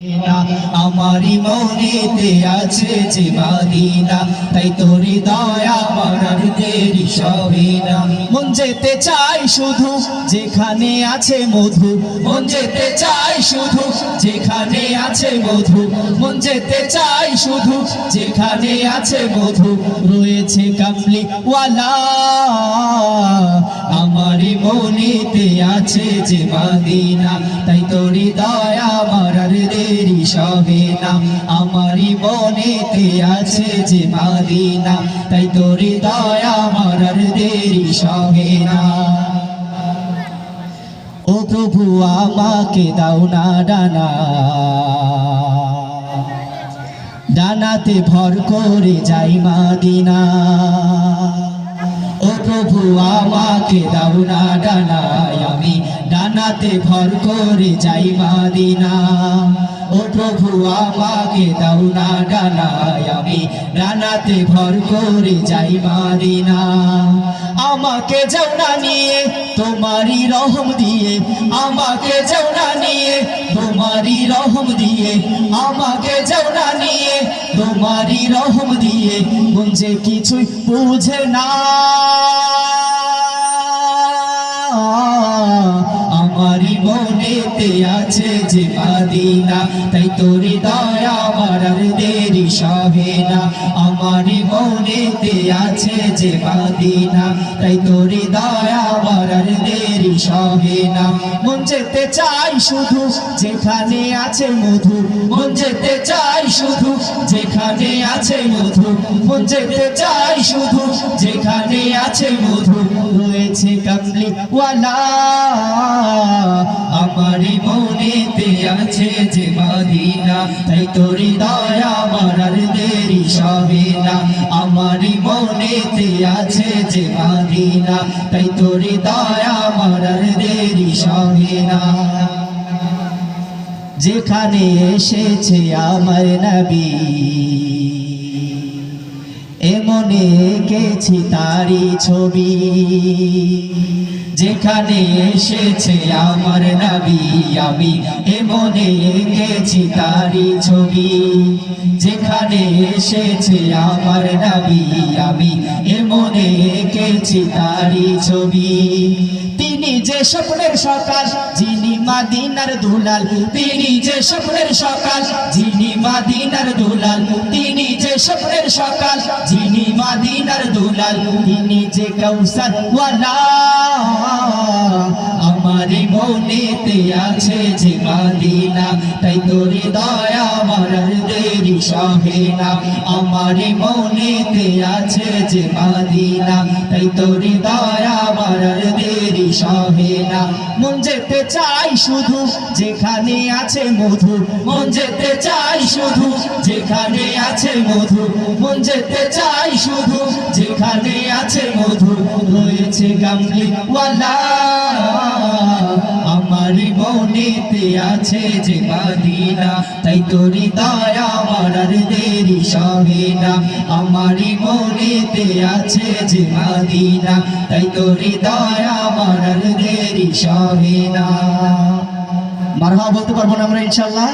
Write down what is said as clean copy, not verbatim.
আমারি মনেতে আছে যে মদিনা, তাই তোরি দয়া মারার দেরি সবে না। মন যেতে চাই শুধু যেখানে আছে মধু, মন যেতে চাই শুধু যেখানে আছে মধু, মন যেতে চাই শুধু যেখানে আছে মধু। রয়েছে কামলিওয়ালা আমারি মনেতে আছে যে মদিনা, তাই তোরি দয়া মারার দেরি সবে না। আমারি মনেতে আছে যে মদিনা, তাই তোরি দয়া মারার দেরি সবে না। ও প্রভু আমাকে দাও না ডানা, ডানাতে ভর করে যাই মদিনা। ও প্রভু আমাকে দাও না ডানা, আমি ডানাতে ভর করে যাই মদিনা। ও প্রভু আমাকে দাও না ডানা, আমি ডানাতে ভর করে যাই মদিনা। আমাকে যাও না নিয়ে তোমারি রহম দিয়ে, আমাকে যাও না নিয়ে তোমারি রহম দিয়ে, আমাকে যাও না নিয়ে তোমারি রহম দিয়ে। মন যে কিছুই বুঝে না আমারি মনেতে আছে যে মদিনা, তাই তোরি দয়া মারার দেরি সবে না। আমারি মনেতে আছে যে মদিনা, তাই তোরি দয়া মারার দেরি সবে না। মন যেতে চাই শুধু যেখানে আছে মধু, মন যেতে চাই শুধু যেখানে আছে মধু, মন যেতে চাই শুধু যেখানে আছে মধু। রয়েছে কামলিওয়ালা আমারি মনেতে আছে যে মদিনা, তাই তোরি দয়া মারার দেরি সবে না। আমারি মনেতে আছে যে মদিনা, তাই তোরি দয়া মারার দেরি সবে না। যেখানে এসেছে আমার নবী, এমনে এঁকেছি তারি ছবি। যেখানে এসেছে আমার নবী, আমি এমনে এঁকেছি তারি ছবি। যেখানে এসেছে আমার নবী, আমি এমনে এঁকেছি তারি ছবি। তিনি যে স্বপ্নের সকাল, যিনি মদিনার দুলাল, তিনি যে স্বপ্নের সকাল, যিনি মদিনার দুলাল, তিনি যে স্বপ্নের সকাল, যিনি মদিনার দুলাল, তিনি যে কৌশল ওয়ালা আমারি মনেতে আছে যে মদিনা, তাই তোরি দয়া মারার দেরি সবে না। আমারি মনেতে আছে যে মদিনা, তাই তোরি দয়া মারার দেরি সবে না। মন যেতে চাই শুধু যেখানে আছে মধু, মন যেতে চাই শুধু যেখানে আছে মধু, মন যেতে চাই শুধু যেখানে আছে মধু। রয়েছে কামলিওয়ালা আমারি মনেতে আছে যে মদিনা, তাই তোরি দয়া মারার দেরি সবে না। আমারি মনেতে আছে যে মদিনা, তাই তোরি দয়া মারার দেরি সবে না। মারহাবা বলতে পারবো না আমরা ইনশাআল্লাহ।